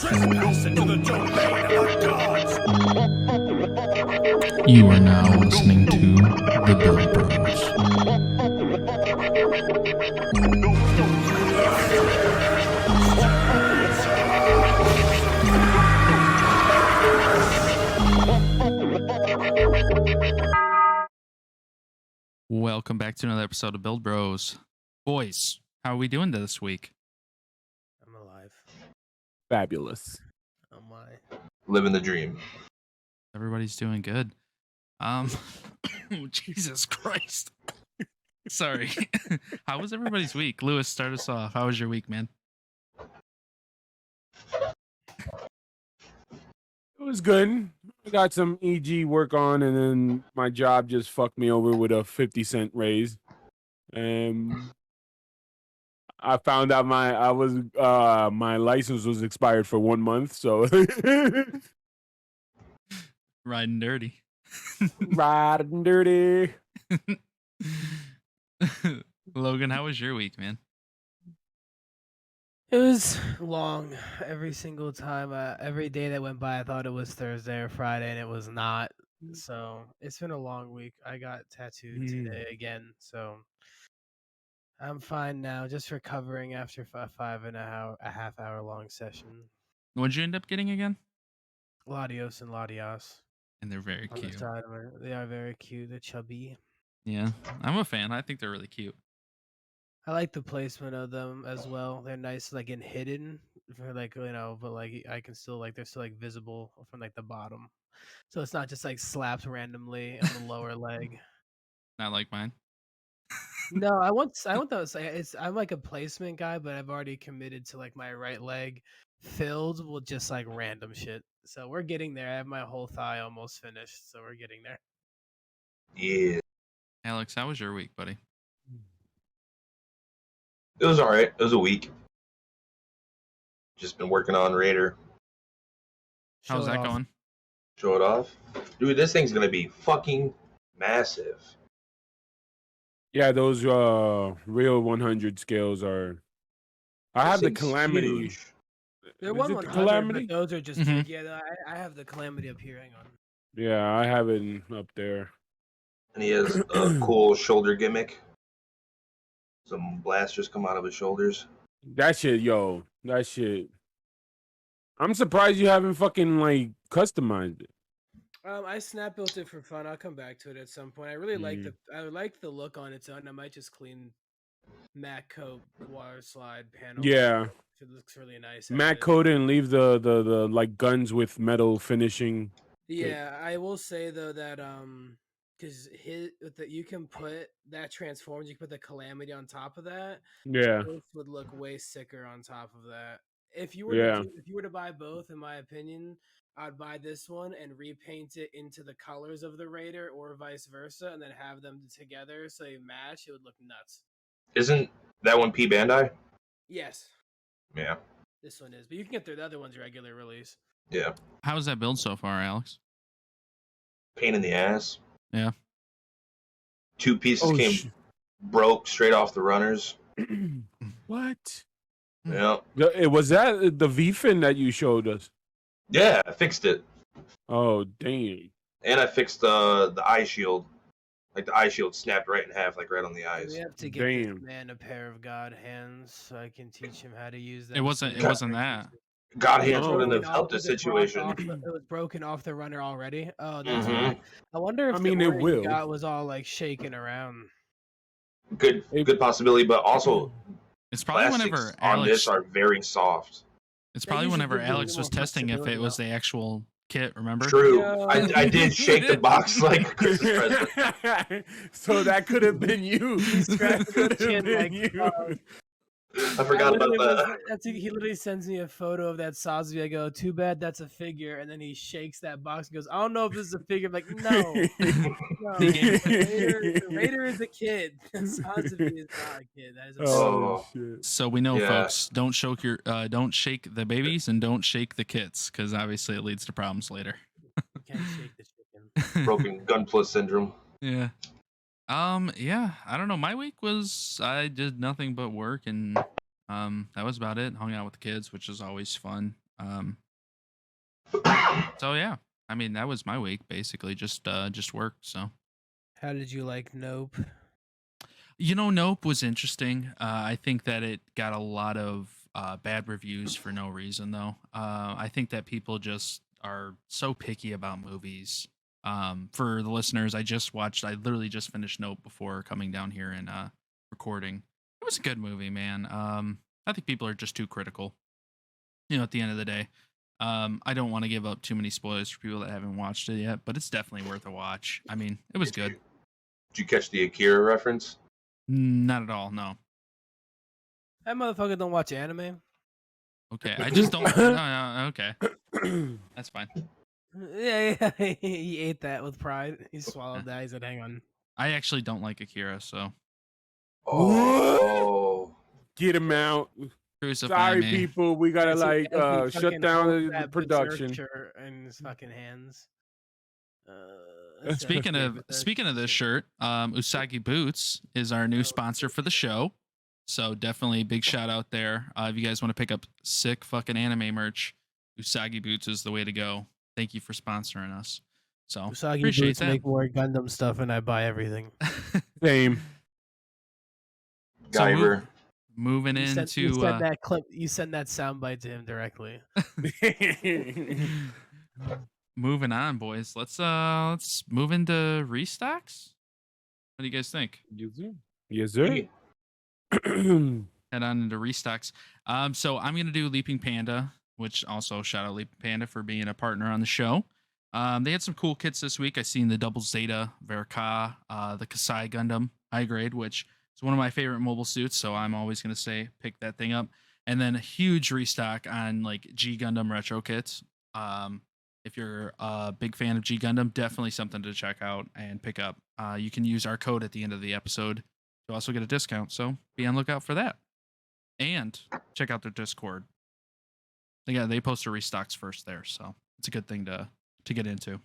trespass into the domain of the gods. You are now listening to the Build Bros. Welcome back to another episode of Build Bros. Boys, how are we doing this week? I'm alive. Fabulous. Oh my. Living the dream. Everybody's doing good. Jesus Christ. Sorry. How was everybody's week? Lewis, start us off. How was your week, man? It was good. I got some EG work on, and then my job just fucked me over with a 50-cent raise. I found out my license was expired for 1 month, so Riding dirty. riding dirty. Logan, how was your week, man? It was long every single time. Every day that went by, I thought it was Thursday or Friday, and it was not. So it's been a long week. I got tattooed today again, so I'm fine now. Just recovering after a half hour long session. What'd you end up getting again? Latios and Latias. And they're very On the cute. side of it. They are very cute. They're chubby. Yeah, I'm a fan. I think they're really cute. I like the placement of them as well. They're nice, like and hidden, for like but like I can still they're still like visible from like the bottom, so it's not just like slapped randomly on the lower leg. Not like mine. No, I want those. I'm like a placement guy, but I've already committed to like my right leg filled with just like random shit. So we're getting there. I have my whole thigh almost finished, so we're getting there. Yeah. Alex, how was your week, buddy? It was alright. It was a week. Just been working on Raider. How's Show it that off. going? Show it off. Dude, this thing's gonna be fucking massive. Yeah, those real 100 scales are. I have the This thing's Calamity. huge. They're Is one it the 100, Calamity? but those are just Mhm. big. Yeah, I have the Calamity up here. Hang on. Yeah, I have it up there. And he has a cool shoulder gimmick. Some blasters come out of his shoulders. That shit. I'm surprised you haven't fucking like customized it. I snap built it for fun. I'll come back to it at some point. I really like the look on its own. I might just clean matte coat water slide panel. Yeah. It looks really nice. Matte coat and leave the like guns with metal finishing. Yeah, I will say though that because you can put that transforms. You can put the Calamity on top of that. Yeah. Both would look way sicker on top of that. If you were if you were to buy both, in my opinion, I'd buy this one and repaint it into the colors of the Raider, or vice versa, and then have them together so they match. It would look nuts. Isn't that one P Bandai? Yes, Yeah. this one is, but you can get the other one's regular release. Yeah. How's that build so far, Alex? Pain in the ass. Yeah. 2 pieces broke straight off the runners. What? Yeah. Was that the V-fin that you showed us? Yeah, I fixed it. Oh, dang. And I fixed the eye shield. Like the eye shield snapped right in half, like right on the eyes. We have to get this man a pair of God hands so I can teach him how to use them. It wasn't that. God hands Oh. wouldn't have helped the situation. It was broken off the runner already. Oh, that's Mhm. right. I wonder if I mean, the it one will. you got was all like shaking around. Good possibility, but also It's probably plastics whenever on Alex. this are very soft. It's That probably usually whenever gives you a Alex was little testing if it flexibility, was though. the actual kit. Remember? True. Yo. I did shake the box like a Christmas present. So that could have been you. scratched That could his have chin been like, you. I forgot about that. He literally sends me a photo of that Sosby. I go, too bad that's a figure. And then he shakes that box and goes, I don't know if this is a figure. I'm like, no. Raider is a kid. Sosby is not a kid. That is a Oh. shit. So we know, Yeah. folks, don't shake the babies and don't shake the kits, because obviously it leads to problems later. You can't shake the chicken. Broken Gunpla syndrome. Yeah. Yeah, I don't know. My week was, I did nothing but work, and that was about it. Hung out with the kids, which is always fun. So yeah, I mean that was my week basically, just work. So How did you like Nope? Nope was interesting. I think that it got a lot of bad reviews for no reason though. I think that people just are so picky about movies. For the listeners, I literally just finished Nope before coming down here and recording. It was a good movie, man. I think people are just too critical. At the end of the day. I don't want to give up too many spoilers for people that haven't watched it yet, but it's definitely worth a watch. I mean, it was good. Did you catch the Akira reference? Not at all, no. That motherfucker don't watch anime. Okay, I just don't. No, okay, that's fine. Yeah, he ate that with pride. He swallowed that. He said, "Hang on." I actually don't like Akira, so Oh, Get him out. crucify Sorry, me. people. We gotta As he shut fucking down holds the that production. berserk shirt in his fucking hands. That's Speaking of this shirt, Usagi Boots is our new sponsor for the show. So definitely big shout out there. If you guys want to pick up sick fucking anime merch, Usagi Boots is the way to go. Thank you for sponsoring us. So Usagi appreciate Boots that. make more Gundam stuff, and I buy everything. Same. Guyver. Moving You into send that clip. You send that soundbite to him directly. moving on, boys. Let's move into restocks. What do you guys think? Yes, sir. Yeah. Head on into restocks. So I'm gonna do Leaping Panda, which also shout out Leaping Panda for being a partner on the show. They had some cool kits this week. I seen the Double Zeta Ver.Ed, the Kasai Gundam high grade, which is one of my favorite mobile suits. So I'm always gonna say pick that thing up. And then a huge restock on like G Gundam retro kits. If you're a big fan of G Gundam, definitely something to check out and pick up. You can use our code at the end of the episode to also get a discount. So be on lookout for that. And check out their Discord. They post their restocks first there, so it's a good thing to get into.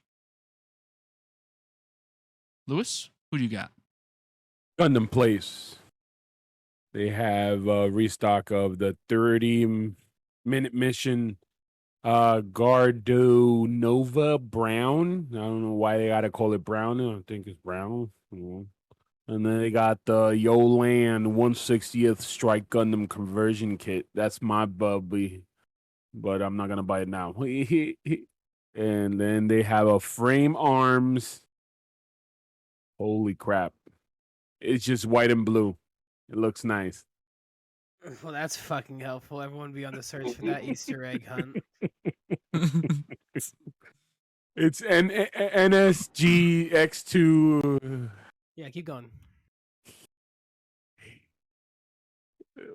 Lewis, who do you got? Gundam Place. They have a restock of the 30-minute mission Gardo Nova Brown. I don't know why they gotta call it brown. I don't think it's brown. And then they got the Yolan 160th Strike Gundam conversion kit. That's my bubby, but I'm not gonna buy it now. And then they have a frame arms. Holy crap. It's just white and blue. It looks nice. Well, that's fucking helpful. Everyone be on the search for that Easter egg hunt. It's NSG X2 Yeah, keep going.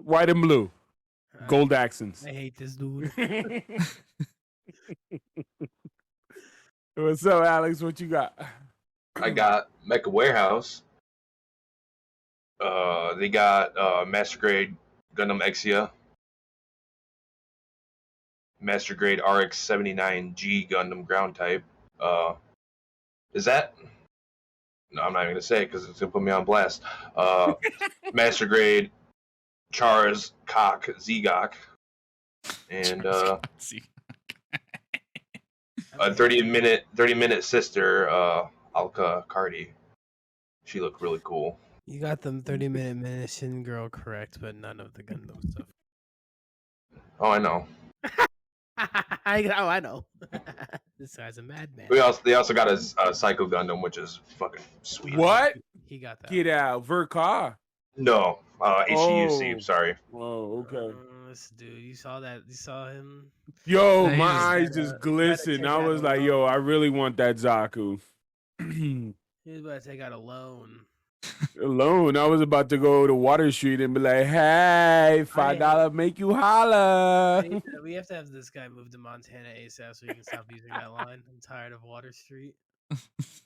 white and blue. Gold accents. I hate this dude. What's up, Alex? What you got? I got Mecha Warehouse. They got Master Grade Gundam Exia, Master Grade RX 79G Gundam Ground Type. Is that? No, I'm not even gonna say it because it's gonna put me on blast. Master Grade Char's Cock Zegok, and a 30-minute sister Alka Cardi. She looked really cool. You got them 30-minute mission girl correct, but none of the Gundam stuff. Oh, I know. I know. This guy's a madman. They also got a Psycho Gundam, which is fucking sweet. What? He got that. Get out. Verka. No, HEUC. Oh. Sorry. Oh, okay. This dude, you saw that? You saw him? Yo, Hey, my just- eyes gotta- just glisten. gotta I check was that like, out. yo, I really want that Zaku. He was about to take out a loan. Alone, I was about to go to Water Street and be like, hey, $5 make you holla. We have to have this guy move to Montana ASAP so he can stop using that line. I'm tired of Water Street. I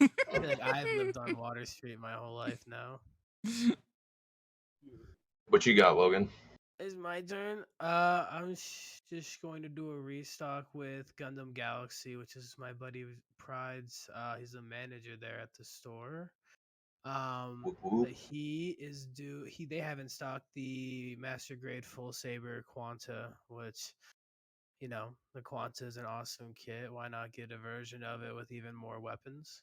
feel like I've lived on Water Street my whole life now. What you got, Logan? It's my turn. I'm just going to do a restock with Gundam Galaxy, which is my buddy Pride's. He's a manager there at the store. Whoop, whoop. He is due. They haven't stocked the Master Grade Full Saber Quanta, which the Quanta is an awesome kit. Why not get a version of it with even more weapons?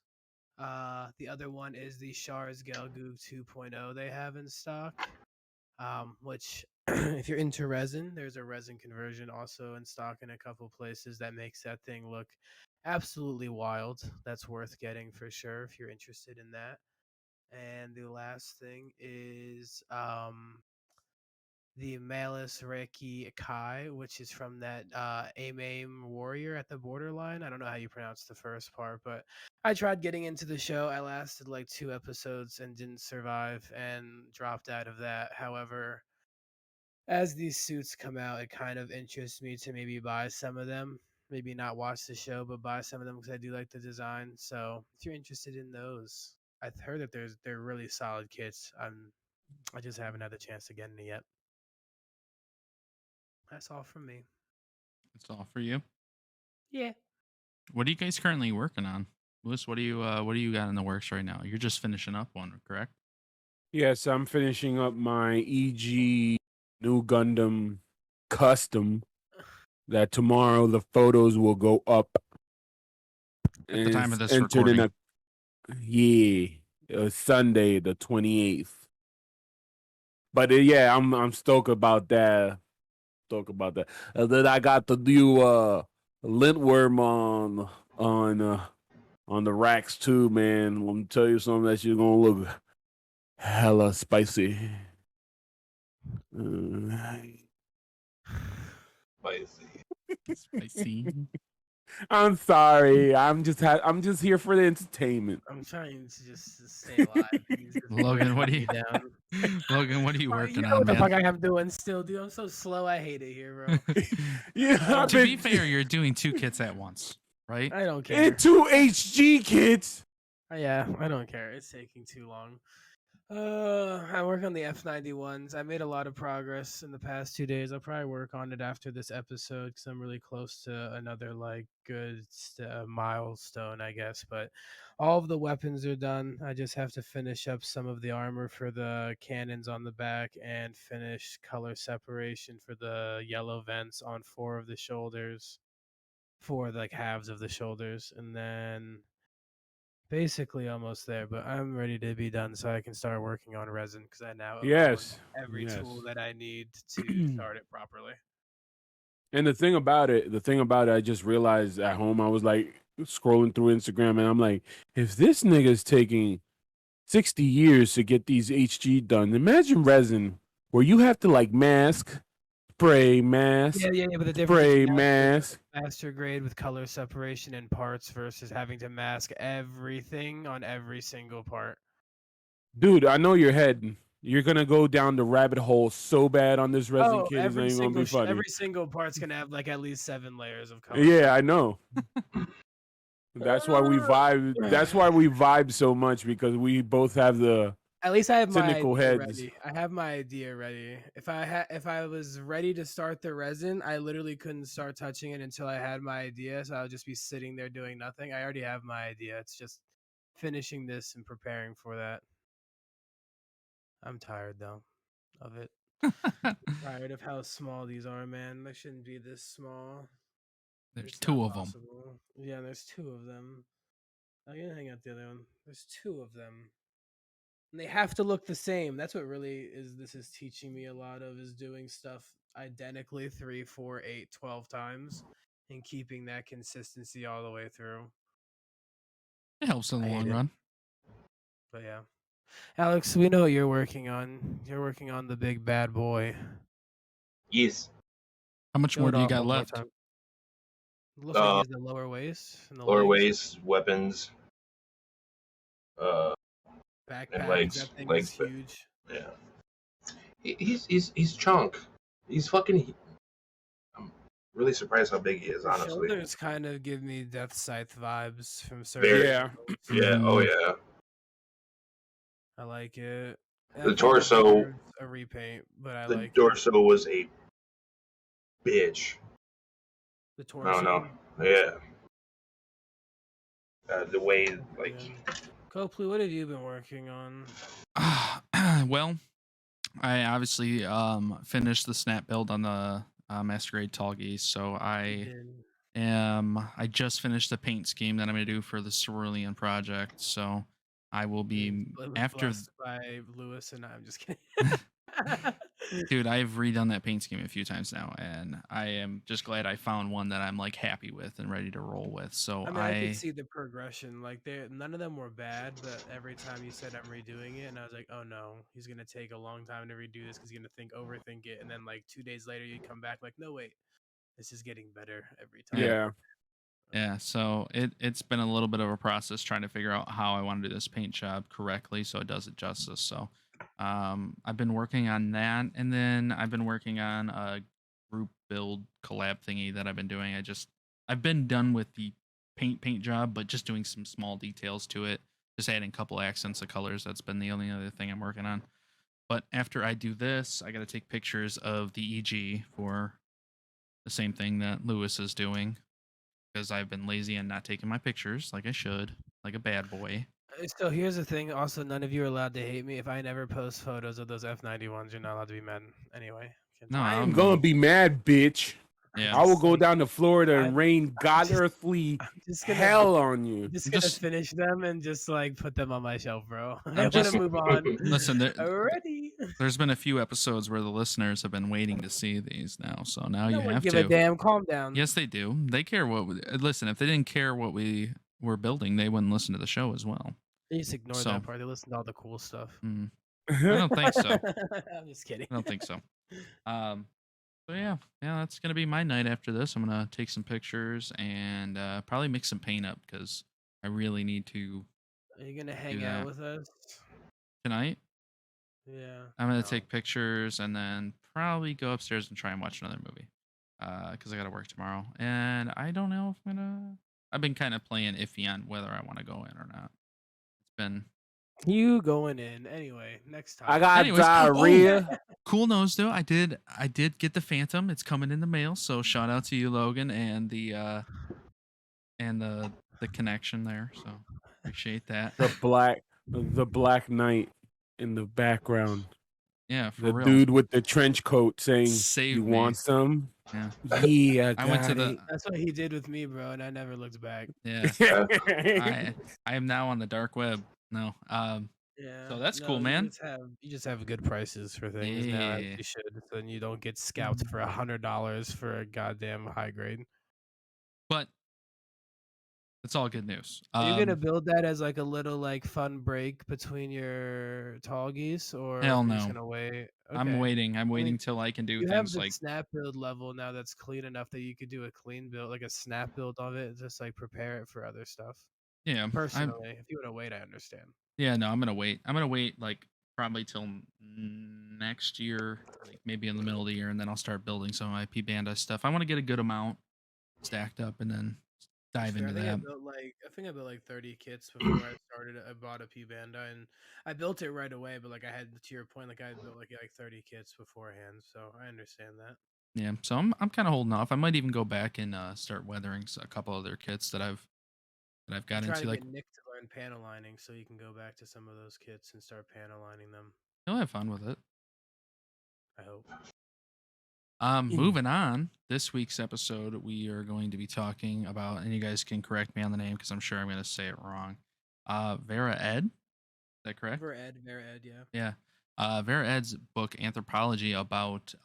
The other one is the Shar's Gelgoog 2.0 they have in stock, which if you're into resin, there's a resin conversion also in stock in a couple places that makes that thing look absolutely wild. That's worth getting for sure if you're interested in that. And the last thing is the Malus Reiki Kai, which is from that Aim Warrior at the borderline. I don't know how you pronounce the first part, but I tried getting into the show. I lasted like 2 episodes and didn't survive and dropped out of that. However, as these suits come out, it kind of interests me to maybe buy some of them. Maybe not watch the show, but buy some of them because I do like the design. So if you're interested in those, I've heard that they're really solid kits. I just haven't had the chance to get any yet. That's all from me. That's all for you. Yeah. What are you guys currently working on? Lewis, what do you got in the works right now? You're just finishing up one, correct? Yes, I'm finishing up my EG New Gundam custom. That tomorrow the photos will go up. At the time of this entered recording. Sunday the 28th. But yeah, I'm stoked about that. Then I got the new lintworm on the racks too, man. Let me tell you something, that shit's gonna look hella spicy. Spicy. I'm sorry. I'm just here for the entertainment. I'm trying to just stay alive. Logan, what are you down? Logan, what are you working You know on, what the man? fuck I'm doing still, dude? I'm so slow. I hate it here, bro. Yeah, To be fair, you're doing 2 kits at once, right? I don't care. and 2 HG kids. Yeah, I don't care. It's taking too long. I work on the F91s. I made a lot of progress in the past 2 days. I'll probably work on it after this episode because I'm really close to another like good milestone, I guess. But all of the weapons are done. I just have to finish up some of the armor for the cannons on the back and finish color separation for the yellow vents on 4 of the shoulders, 4 like halves of the shoulders, and then basically almost there, but I'm ready to be done so I can start working on resin because I now own Yes. every Yes. tool that I need to start it properly. And the thing about it, I just realized at home, I was like scrolling through Instagram, and I'm like, if this nigga's taking 60 years to get these HG done, imagine resin where you have to like mask, spray, mask, Yeah, but the difference spray, between mask. master grade with color separation and parts versus having to mask everything on every single part. Dude, I know your head. You're gonna go down the rabbit hole so bad on this resin kit. It's not every even gonna be funny. every single part's gonna have like at least 7 layers of color. Yeah, I know. That's why we vibe. That's why we vibe so much, because we both have the At least I have my cynical idea heads. ready. I have my idea ready. If I was ready to start the resin, I literally couldn't start touching it until I had my idea. So I would just be sitting there doing nothing. I already have my idea. It's just finishing this and preparing for that. I'm tired though of it. Tired of how small these are, man. They shouldn't be this small. There's It's 2 not of them. possible. Yeah, there's 2 of them. I'm gonna hang out the other one. There's 2 of them. And they have to look the same. That's what really is. This is teaching me a lot of, is doing stuff identically 3, 4, 8, 12 times and keeping that consistency all the way through. It helps in the I hate long it. run. But yeah, Alex, we know what you're working on. You're working on the big bad boy. Yes. How much Show more it do you off got one more left? time. It looks like he has the lower waist and the Lower legs. waist, weapons, Backpack. legs- That thing legs, is but- huge. yeah. He's chunk. He's fucking. I'm really surprised how big he is, The honestly. shoulders kind of give me Death Scythe vibes from Very. certain. Yeah. Yeah. Oh yeah. I like it. I The think it torso- deserves a repaint, but I The like it. torso was a bitch. The I torso. don't know. Yeah. The way, like, Copley, what have you been working on? Well, I obviously finished the snap build on the Master Grade Tall Geese. So You I just finished the paint scheme that I'm gonna do for the Cerulean project. So I will be after. blessed by Lewis, and I'm just kidding. Dude, I've redone that paint scheme a few times now, and I am just glad I found one that I'm like happy with and ready to roll with. So I mean, I could see the progression. Like, none of them were bad, but every time you said I'm redoing it, and I was like, oh no, he's gonna take a long time to redo this because he's gonna overthink it, and then like 2 days later, you come back like, no wait, this is getting better every time. Yeah. Yeah, so it's been a little bit of a process trying to figure out how I want to do this paint job correctly so it does it justice. So I've been working on that, and then I've been working on a group build collab thingy that I've been doing. I've been done with the paint job, but just doing some small details to it, just adding a couple accents of colors. That's been the only other thing I'm working on. But after I do this, I got to take pictures of the EG for the same thing that Lewis is doing, because I've been lazy and not taking my pictures like I should, like a bad boy. So here's the thing. Also, none of you are allowed to hate me. If I never post photos of those F91s, you're not allowed to be mad. Anyway. No, I'm gonna be mad, bitch. Yeah. I will go down to Florida and I'm- rain god just- earthly I'm just gonna, hell on you. I'm just gonna Just- finish them and just like put them on my shelf, bro. I I'm want just- to move on. Listen, Already. there's been a few episodes where the listeners have been waiting to see these now, so now you No one have give to. a damn. Calm down. Yes, they do. They care listen, if they didn't care what we were building, they wouldn't listen to the show as well. They just ignore So- that part. They listen to all the cool stuff. I don't think so. I'm just kidding. I don't think so. So yeah, that's gonna be my night after this. I'm gonna take some pictures and probably mix some paint up because I really need to Are you gonna hang that. out with us? tonight. Yeah. I'm gonna No. take pictures and then probably go upstairs and try and watch another movie. Because I gotta work tomorrow, and I don't know if I'm gonna. I've been kind of playing iffy on whether I want to go in or not. It's been You going in anyway? Next time. I got Anyways, diarrhea. cool nose though. I did get the Phantom. It's coming in the mail. So shout out to you, Logan, and the connection there. So appreciate that. The black knight in the background. Yeah, for The real. dude with the trench coat saying, Saved "You me. want some?" Yeah. Yeah, I went to got the That's what he did with me, bro, and I never looked back. yeah. it. I am now on the dark web. No. Yeah. So that's cool, man. You just have good prices for things now, as Yeah. you should, so then you don't get scalped for $100 for a goddamn high grade. But it's all good news. Are you gonna build that as like a little like fun break between your tall geese, or Hell you're just no. gonna wait? I'm Okay. waiting. I'm waiting mean, till I can do You have things the like snap build level now that's clean enough that you could do a clean build, like a snap build of it, just like prepare it for other stuff. yeah. Personally, if you want to wait, I understand. Yeah, no, I'm gonna wait. I'm gonna wait like probably till next year, like maybe in the middle of the year, and then I'll start building some of my P Banda stuff. I want to get a good amount stacked up and then dive Sure, into I that. think I built like 30 kits before I started. I bought a P Banda and I built it right away, but like I had, to your point, like I had built like 30 kits beforehand, so I understand that. Yeah, so I'm kind of holding off. I might even go back and start weathering a couple other kits that I've got I'm trying into. to Like get Nick to learn panel lining so you can go back to some of those kits and start panel lining them. he'll have fun with it. I hope. Moving on. This week's episode, we are going to be talking about, and you guys can correct me on the name because I'm sure I'm going to say it wrong. Ver.Ed, is that correct? Ver.Ed, yeah. Yeah. Ver.Ed's book Anthropology about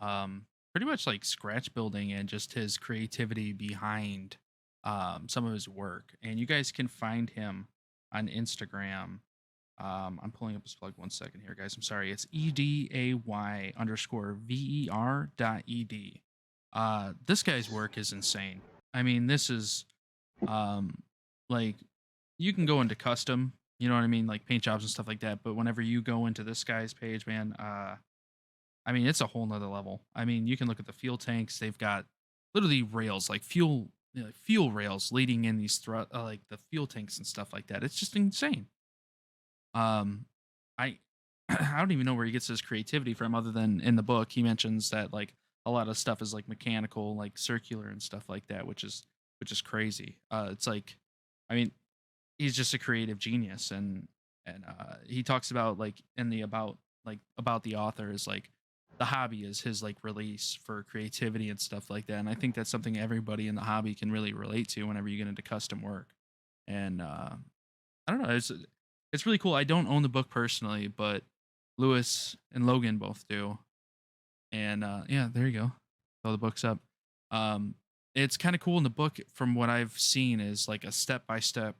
pretty much like scratch building and just his creativity behind some of his work. And you guys can find him on Instagram. I'm pulling up his plug 1 second here, guys. I'm sorry. It's EDAY_VER.ED. This guy's work is insane. I mean, this is like you can go into custom, you know what I mean, like paint jobs and stuff like that. But whenever you go into this guy's page, man, I mean, it's a whole nother level. I mean, you can look at the fuel tanks. They've got literally rails, like fuel rails leading in these like the fuel tanks and stuff like that. It's just insane. I I don't even know where he gets his creativity from, other than in the book he mentions that like a lot of stuff is like mechanical, like circular and stuff like that, which is crazy. It's like, I mean, he's just a creative genius, and he talks about like in the about the author is like the hobby is his like release for creativity and stuff like that. And I think that's something everybody in the hobby can really relate to whenever you get into custom work. And I don't know, it's really cool. I don't own the book personally, but Lewis and Logan both do. And yeah, there you go. Throw the books up. It's kind of cool in the book. From what I've seen, is like a step by step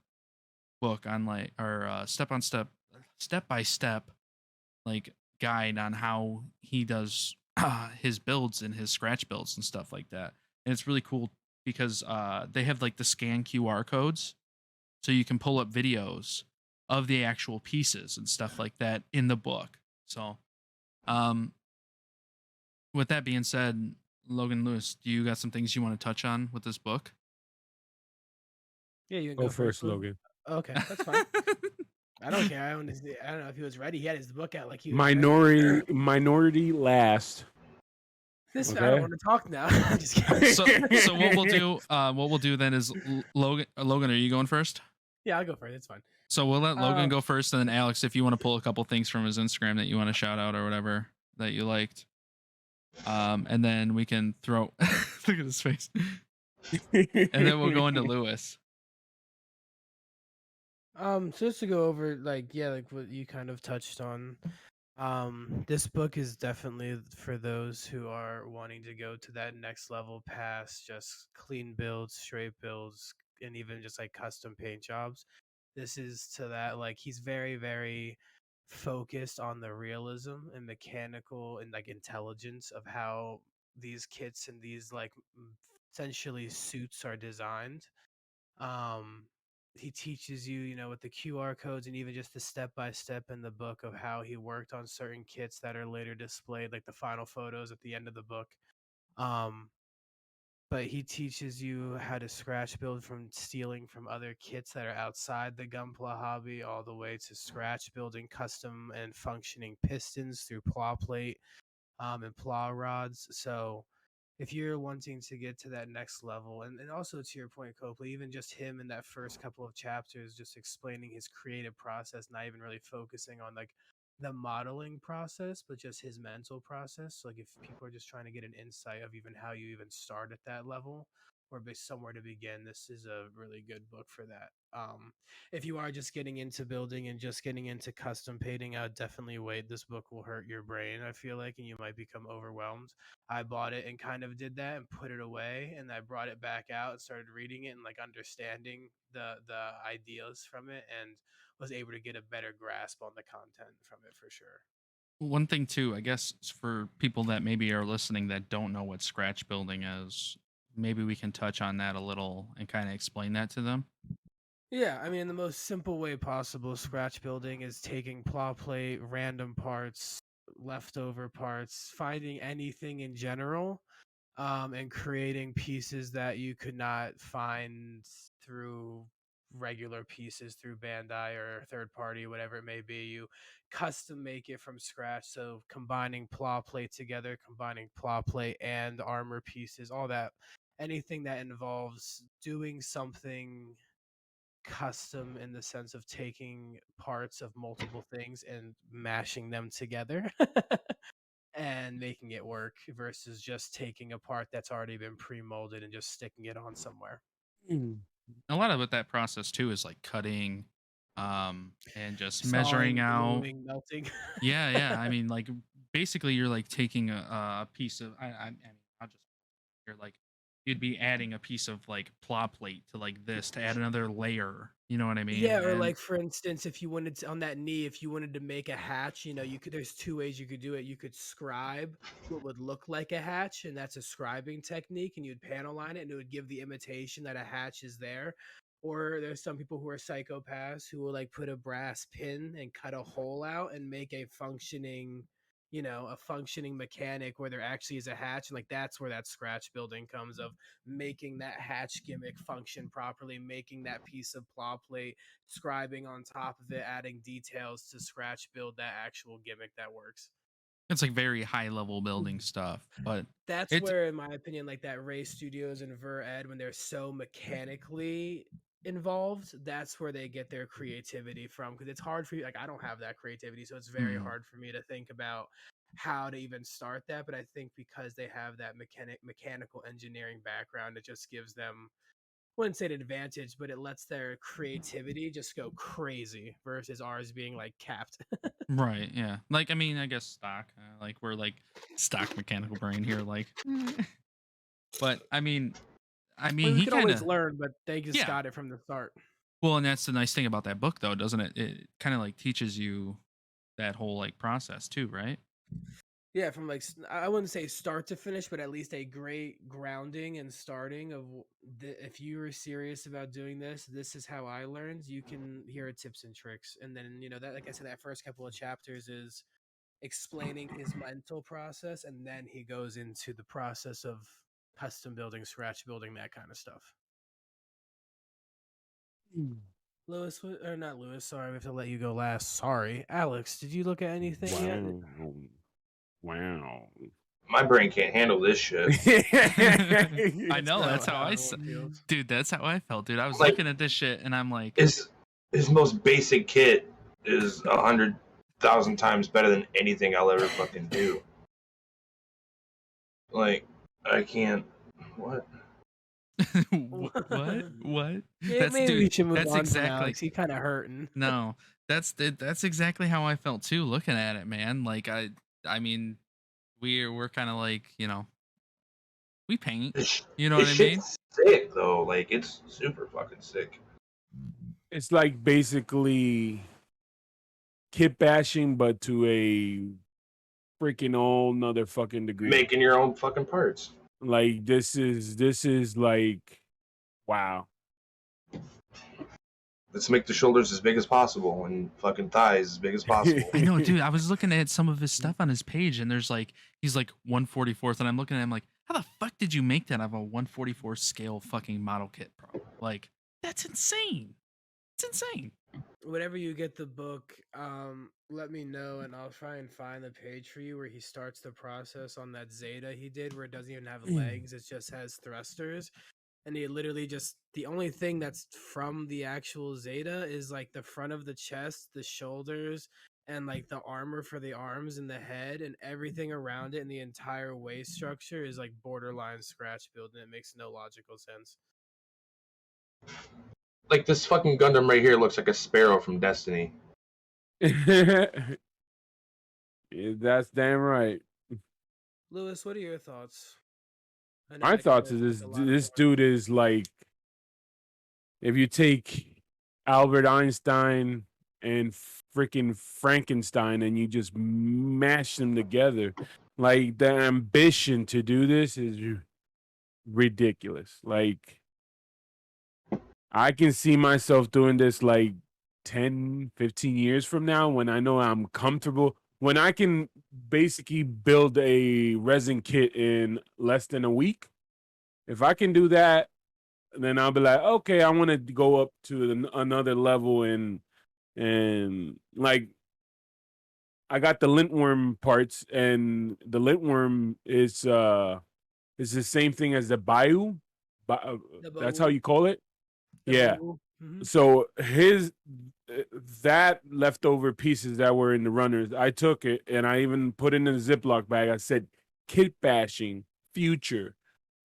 book on like or step by step like guide on how he does his builds and his scratch builds and stuff like that. And it's really cool because they have like the scan QR codes, so you can pull up videos of the actual pieces and stuff like that in the book. So, with that being said, Logan, Lewis, do you got some things you want to touch on with this book? Yeah, you can Go go first, Lou. Logan. Okay, that's fine. I don't care. I don't know if he was ready. He had his book out like he was Minority last. This I Okay. don't want to talk now. I'm just kidding. So what we'll do then is Logan, are you going first? Yeah, I'll go first. It's fine. So we'll let Logan go first, and then Alex, if you want to pull a couple things from his Instagram that you want to shout out or whatever that you liked, and then we can throw. Look at his face. And then we'll go into Lewis. So just to go over like what you kind of touched on. This book is definitely for those who are wanting to go to that next level past just clean builds, straight builds, and even just like custom paint jobs. This is to that, like he's very, very focused on the realism and mechanical and like intelligence of how these kits and these like essentially suits are designed. um he teaches you, with the QR codes and even just the step by step in the book of how he worked on certain kits that are later displayed, like the final photos at the end of the book. um but he teaches you how to scratch build from stealing from other kits that are outside the Gunpla hobby, all the way to scratch building custom and functioning pistons through plow plate and plow rods. So if you're wanting to get to that next level, and also to your point, Copley, even just him in that first couple of chapters, just explaining his creative process, not even really focusing on like the modeling process, but just his mental process. So, like if people are just trying to get an insight of even how you even start at that level or somewhere to begin, this is a really good book for that. If you are just getting into building and just getting into custom painting, I would definitely wait. This book will hurt your brain, I feel like, and you might become overwhelmed. I bought it and kind of did that and put it away, and I brought it back out and started reading it and like understanding the ideas from it, and was able to get a better grasp on the content from it for sure. One thing too, I guess, for people that maybe are listening that don't know what scratch building is, maybe we can touch on that a little and kind of explain that to them. Yeah, I mean, the most simple way possible, scratch building is taking plow plate, random parts, leftover parts, finding anything in general, and creating pieces that you could not find through regular pieces through Bandai or third party, whatever it may be. You custom make it from scratch. So combining plow plate together, combining plow plate and armor pieces, all that, anything that involves doing something custom in the sense of taking parts of multiple things and mashing them together and making it work versus just taking a part that's already been pre-molded and just sticking it on somewhere. A lot of what that process too is like cutting, and just Sawing, measuring out. gluing, melting. Yeah. I mean, like basically, you're like taking a piece of. I mean, I'll just you're like you'd be adding a piece of like plow plate to like this to add another layer. You know what I mean? Yeah, or And like for instance, if you wanted to on that knee, if you wanted to make a hatch, you could. There's two ways you could do it. You could scribe what would look like a hatch, and that's a scribing technique, and you'd panel line it, and it would give the imitation that a hatch is there. Or there's some people who are psychopaths who will like put a brass pin and cut a hole out and make a functioning mechanic where there actually is a hatch, and like that's where that scratch building comes of making that hatch gimmick function properly, making that piece of plow plate, scribing on top of it, adding details to scratch build that actual gimmick that works. it's like very high level building stuff, but That's it's where, in my opinion, like that Ray Studios and Ver.Ed, when they're so mechanically involved, that's where they get their creativity from. Because it's hard for you, like I don't have that creativity, so it's very hard for me to think about how to even start that. But I think because they have that mechanical engineering background, it just gives them, I wouldn't say an advantage, but it lets their creativity just go crazy versus ours being like capped. Right. Yeah. Like, I mean, I guess stock. Like, we're like stock mechanical brain here. Like, but I mean, We he could kind always of, learn, but they just yeah. got it from the start. Well, and that's the nice thing about that book, though, doesn't it? It kind of like teaches you that whole like process too, right? Yeah, from like I wouldn't say start to finish, but at least a great grounding and starting of if you were serious about doing this, this is how I learned. You can hear tips and tricks, and then that, like I said, that first couple of chapters is explaining his mental process, and then he goes into the process of custom building, scratch building, that kind of stuff. Lewis, or not Lewis? Sorry, we have to let you go last. Sorry, Alex. Did you look at anything yet? Wow. My brain can't handle this shit. I know. That's how I, dude. That's how I felt, dude. I was Like, looking at this shit, and I'm like, his most basic kit is 100,000 times better than anything I'll ever fucking do. Like, I can't. What? what? Yeah, That's maybe dude. we should move That's on exactly. from Alex. He kind of hurting. No, that's exactly how I felt too. Looking at it, man. Like I mean, we're kind of like, we paint. You know what I mean? Sick though. Like, it's super fucking sick. It's like basically kit bashing, but to a freaking all nother fucking degree. Making your own fucking parts. Like this is like, wow. Let's make the shoulders as big as possible and fucking thighs as big as possible. I know, dude. I was looking at some of his stuff on his page, and there's like, he's like 1/44th, and I'm looking at him like, how the fuck did you make that out of a 1/44 scale fucking model kit, bro? Like, that's insane. It's insane. Whenever you get the book, let me know, and I'll try and find the page for you where he starts the process on that Zeta he did, where it doesn't even have legs; it just has thrusters. And he literally just, the only thing that's from the actual Zeta is like the front of the chest, the shoulders, and like the armor for the arms and the head, and everything around it, and the entire waist structure is like borderline scratch build, and it makes no logical sense. Like, this fucking Gundam right here looks like a sparrow from Destiny. Yeah, that's damn right. Lewis, what are your thoughts? My thoughts is this dude is like, if you take Albert Einstein and freaking Frankenstein and you just mash them together, like the ambition to do this is ridiculous. Like, I can see myself doing this like 10, 15 years from now when I know I'm comfortable, when I can basically build a resin kit in less than a week. If I can do that, then I'll be like, okay, I want to go up to another level, and like, I got the lintworm parts, and the lintworm is the same thing as the bayou. That's how you call it. Yeah. Mm-hmm. So that leftover pieces that were in the runners, I took it and I even put it in a Ziploc bag. I said, kit bashing future,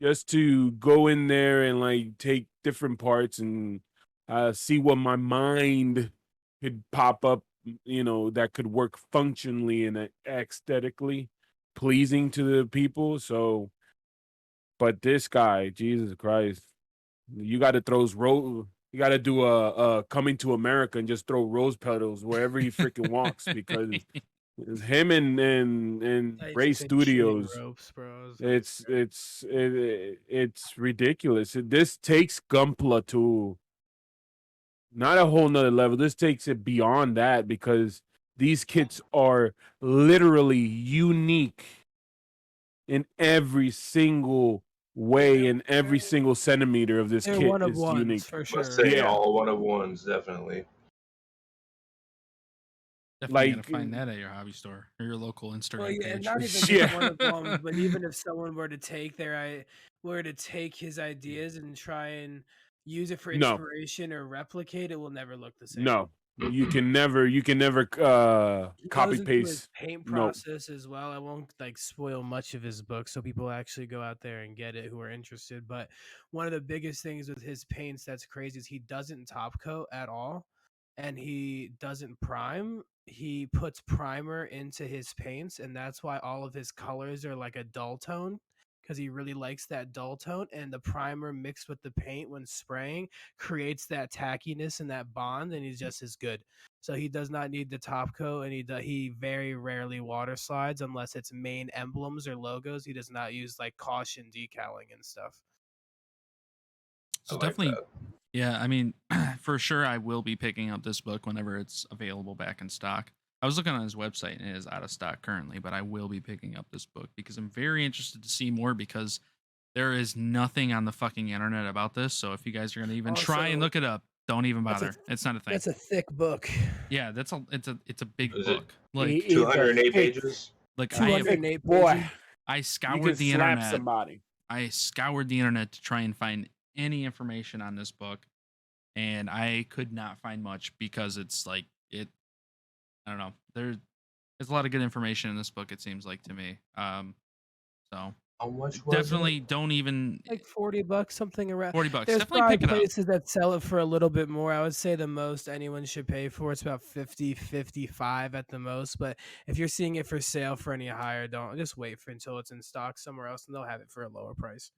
just to go in there and like take different parts and see what my mind could pop up, that could work functionally and aesthetically pleasing to the people. So, but this guy, Jesus Christ, you got to you got to do a Coming to America and just throw rose petals wherever he freaking walks, because it's him and Ray Studios. Ropes, bro. It's ridiculous. This takes Gunpla to not a whole nother level. This takes it beyond that, because these kits are literally unique in every single way, and every single centimeter of this kit is unique for sure. All one of ones, definitely. Definitely gonna find that at your hobby store or your local Instagram page. Not even just one of them, but even if someone were to take his ideas and try and use it for inspiration or replicate, it will never look the same. No, You can never He copy goes into his paste. paint No. process as well. I won't like spoil much of his book, so people actually go out there and get it who are interested. But one of the biggest things with his paints that's crazy is he doesn't top coat at all, and he doesn't prime. He puts primer into his paints, and that's why all of his colors are like a dull tone. Because he really likes that dull tone, and the primer mixed with the paint when spraying creates that tackiness and that bond, and he's just as good. So he does not need the top coat, and he very rarely water slides unless it's main emblems or logos. He does not use like caution decaling and stuff. So I like definitely, that. yeah. I mean, for sure, I will be picking up this book whenever it's available back in stock. I was looking on his website and it is out of stock currently, but I will be picking up this book because I'm very interested to see more because there is nothing on the fucking internet about this. So if you guys are gonna even try and Also, look it up, don't even that's a- bother. It's not a thing. That's a thick book. Yeah, it's a big Is it book. Like It's a 208 thick- pages. like I have, 208 boy. pages. I You scoured can the slap internet. somebody. I scoured the internet to try and find any information on this book, and I could not find much because it's like it. I don't know. There's a lot of good information in this book. It seems like to me. So How much was definitely it? don't even Like $40, something around. $40. There's Definitely probably pick it up. places that sell it for a little bit more. I would say the most anyone should pay for it's about 50, 55 at the most. But if you're seeing it for sale for any higher, don't just wait for until it's in stock somewhere else, and they'll have it for a lower price.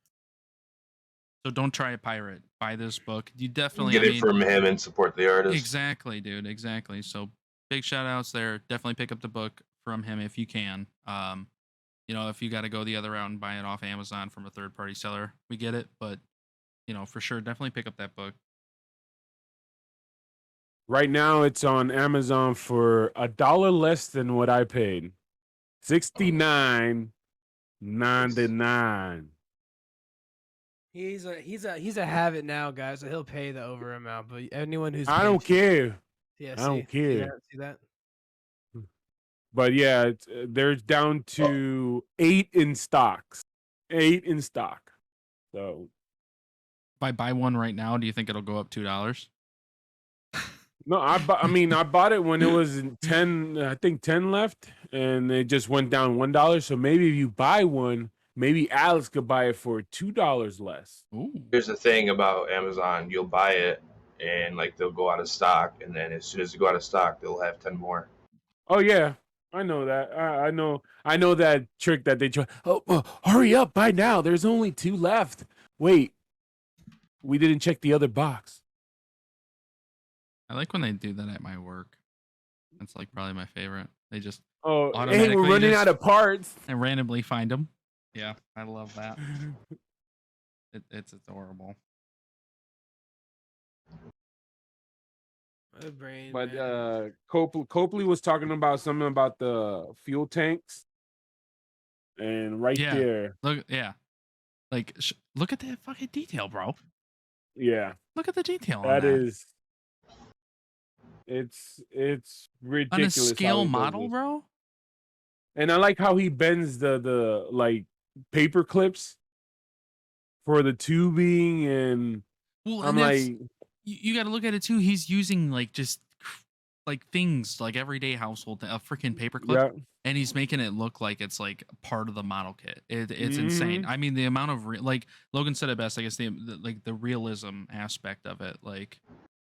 So don't try a pirate. Buy this book. You definitely Get it from him and support the artist. Exactly, dude. Exactly. So big shout outs there. Definitely pick up the book from him if you can. If you got to go the other route and buy it off Amazon from a third party seller, we get it. But for sure, definitely pick up that book. Right now, it's on Amazon for $1 less than what I paid. $69.99. He's a have it now, guys. So he'll pay the over amount. But anyone who's I don't care. Yeah, I don't care. See that? But yeah, there's down to 8 in stocks. 8 in stock. So If I buy one right now, do you think it'll go up $2? no, I bought it when it was 10. I think 10 left, and it just went down $1. So maybe if you buy one, maybe Alex could buy it for $2 less. Ooh. Here's the thing about Amazon: you'll buy it, and like they'll go out of stock, and then as soon as they go out of stock, they'll have 10 more. Oh yeah, I know that. I know that trick that they try. Oh, hurry up! Buy now. There's only 2 left. Wait, we didn't check the other box. I like when they do that at my work. That's like probably my favorite. They just Oh, hey, we're automatically running just- out of parts. and randomly find them. Yeah, I love that. It's adorable. My brain, But man. Copley was talking about something about the fuel tanks, and right Yeah. there, Look, yeah, like look at that fucking detail, bro. yeah, Look at the detail on that that. is. It's On ridiculous. a how scale he does model, this. bro. And I like how he bends the like paper clips for the tubing, and Well, I'm and that's, like, you got to look at it too. He's using like just like things like everyday household, a freaking paperclip, yeah, and he's making it look like it's like part of the model kit. It's insane. I mean, the amount of like Logan said it best. I guess the realism aspect of it, like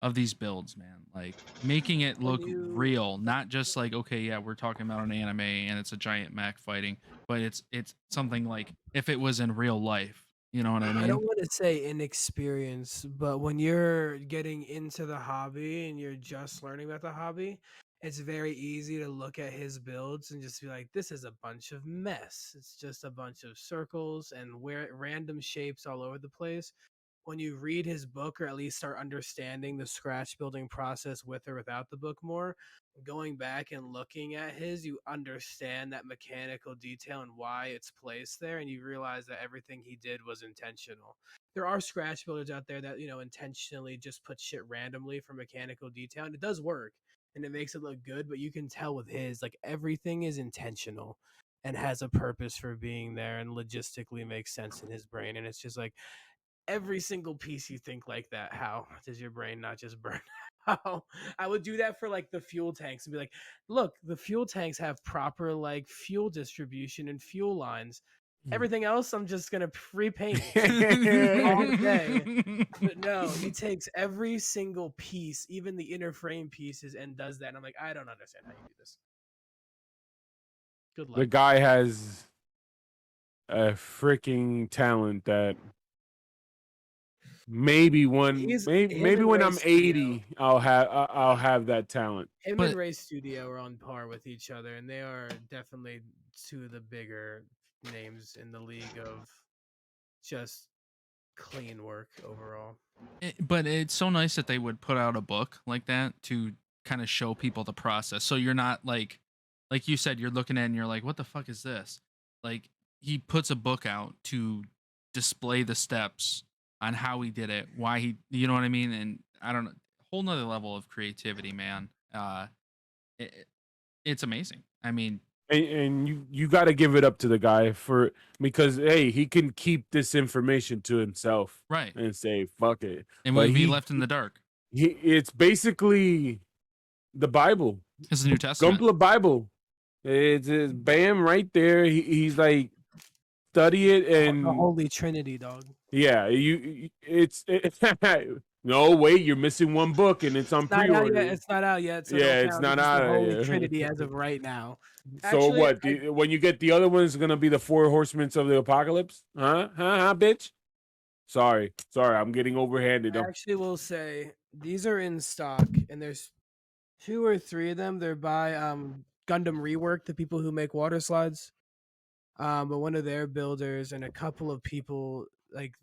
of these builds, man, like making it look real, not just like, okay, yeah, we're talking about an anime and it's a giant mech fighting, but it's something like if it was in real life. You know what I mean? I don't want to say inexperience, but when you're getting into the hobby and you're just learning about the hobby, it's very easy to look at his builds and just be like, this is a bunch of mess. It's just a bunch of circles and random shapes all over the place. When you read his book, or at least start understanding the scratch building process with or without the book more, going back and looking at his, you understand that mechanical detail and why it's placed there, and you realize that everything he did was intentional. There are scratch builders out there that intentionally just put shit randomly for mechanical detail, and it does work and it makes it look good, but you can tell with his, like, everything is intentional and has a purpose for being there and logistically makes sense in his brain. And it's just like, every single piece you think like that. How does your brain not just burn out? I would do that for like the fuel tanks and be like, look, the fuel tanks have proper like fuel distribution and fuel lines. Everything else, I'm just gonna repaint all day. But no, he takes every single piece, even the inner frame pieces, and does that. And I'm like, I don't understand how you do this. Good luck. The guy has a freaking talent that maybe when He's- maybe, him maybe and when Ray I'm Studio. 80, I'll have that talent. Him But- and Ray Studio are on par with each other, and they are definitely two of the bigger names in the league of just clean work overall. But it's so nice that they would put out a book like that to kind of show people the process. So you're not like you said, you're looking at it and you're like, what the fuck is this? Like he puts a book out to display the steps on how he did it, why he, you know what I mean? And I don't know, whole nother level of creativity, man. It's amazing. I mean, And you got to give it up to the guy because hey, he can keep this information to himself, right. and say fuck it. And But we'd be he- left in the dark. It's basically the Bible, It's the New Testament. Gunpla Bible. It's bam right there. He's like, study it and The Holy Trinity, dog. yeah, no wait, you're missing one book and it's on It's not out pre-order. yet. It's not out yet. So Yeah, don't it's count. not It's out the Holy yet. Trinity as of right now. So Actually, what? When you get the other one, it's gonna be the 4 horsemen of the apocalypse? Huh, bitch? Sorry, I'm getting overhanded. I actually will say these are in stock, and there's 2 or 3 of them. They're by Gundam Rework, the people who make water slides. But one of their builders and a couple of people like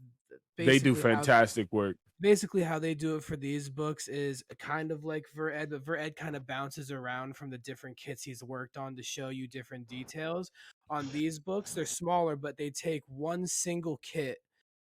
They do basically how- fantastic work. Basically, how they do it for these books is kind of like Ver.Ed, but Ver.Ed kind of bounces around from the different kits he's worked on to show you different details. On these books, they're smaller, but they take one single kit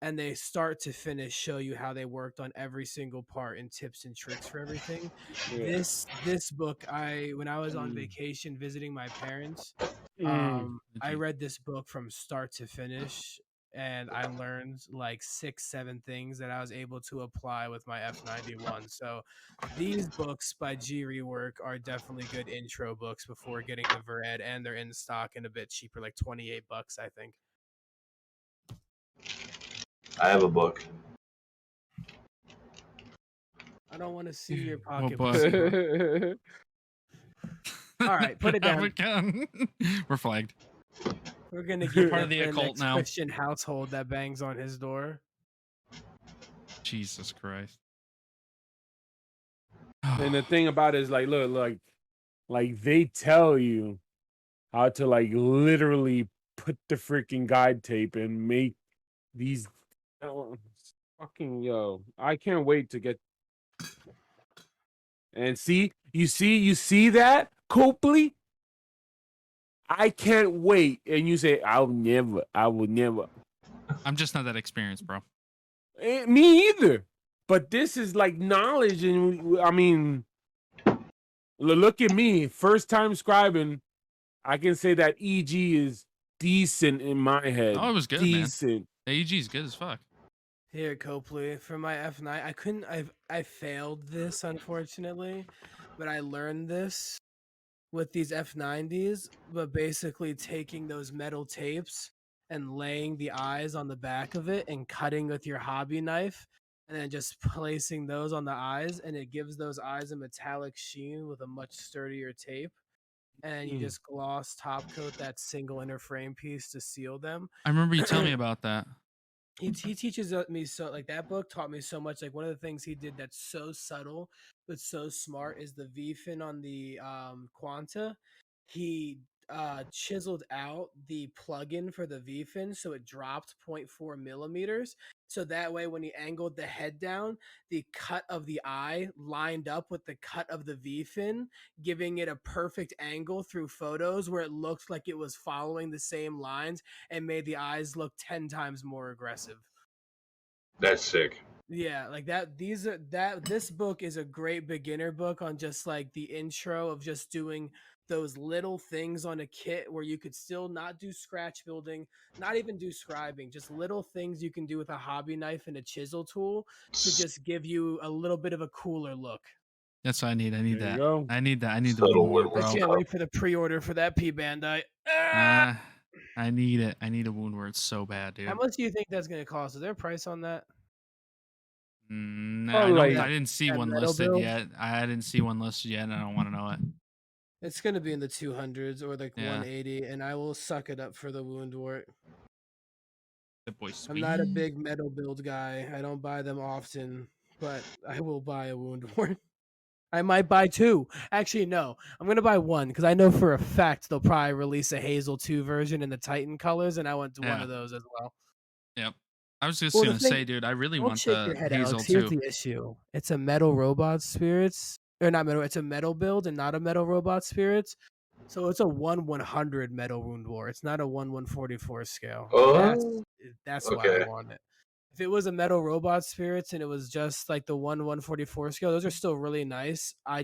and they start to finish show you how they worked on every single part and tips and tricks for everything. Yeah. This book, when I was on vacation visiting my parents, Mm. I read this book from start to finish, and I learned like 6-7 things that I was able to apply with my F91. So these books by G Rework are definitely good intro books before getting the Ver.Ed, and they're in stock and a bit cheaper, like $28, I think. I have a book. I don't want to see your What pocket. book? All right, put it down. We're flagged. We're gonna get Part of the the occult next now. Christian household that bangs on his door. Jesus Christ. And the thing about it is like, look, like they tell you how to like literally put the freaking guide tape and make these fucking I can't wait to get. And you see that, Copley? I can't wait. And you say, I will never. I'm just not that experienced, bro. Me either. But this is like knowledge. And I mean, look at me. First time scribing. I can say that EG is decent in my head. Oh, it was good, decent. man. AEG is good as fuck. Here, Copley, for my F9, I failed this, unfortunately, but I learned this with these F90s, but basically taking those metal tapes and laying the eyes on the back of it and cutting with your hobby knife and then just placing those on the eyes, and it gives those eyes a metallic sheen with a much sturdier tape. And you just gloss top coat that single inner frame piece to seal them. I remember you telling me about that. He teaches me so, like, that book taught me so much. Like, one of the things he did that's so subtle but so smart is the V fin on the Quanta. He chiseled out the plug-in for the V fin so it dropped 0.4 millimeters. So that way, when he angled the head down, the cut of the eye lined up with the cut of the V fin, giving it a perfect angle through photos where it looked like it was following the same lines and made the eyes look 10 times more aggressive. That's sick. Yeah, like that. This book is a great beginner book on just like the intro of just doing those little things on a kit where you could still not do scratch building, not even do scribing, just little things you can do with a hobby knife and a chisel tool to just give you a little bit of a cooler look. That's what I need. I need There you that. go. I need that. I need the Subtle wound wart, little I bro. can't wait for the pre-order for that P Bandai. I need it. I need a wound wart so bad, dude. How much do you think that's going to cost? Is there a price on that? I don't. like- I didn't see that one metal listed build? yet. I didn't see one listed yet, and I don't want to know it. It's going to be in the 200s or like Yeah. 180, and I will suck it up for the wound wart. The boy I'm not a sweet. big metal build guy. I don't buy them often, but I will buy a wound wart. I might buy two. Actually, no. I'm gonna buy one because I know for a fact they'll probably release a Hazel 2 version in the Titan colors, and I want one Yeah. of those as well. Yep. I was just Well, the gonna thing- say, dude, I really Don't want shake the your head, Hazel Alex. Here's too. the issue. It's a metal robot spirits, or not metal. It's a metal build and not a metal robot spirits. So it's a 1/100 metal wound war. It's not a 1/144 scale. Oh, That's why I okay. want it. If it was a metal robot spirits and it was just like the 1/144 scale, those are still really nice. I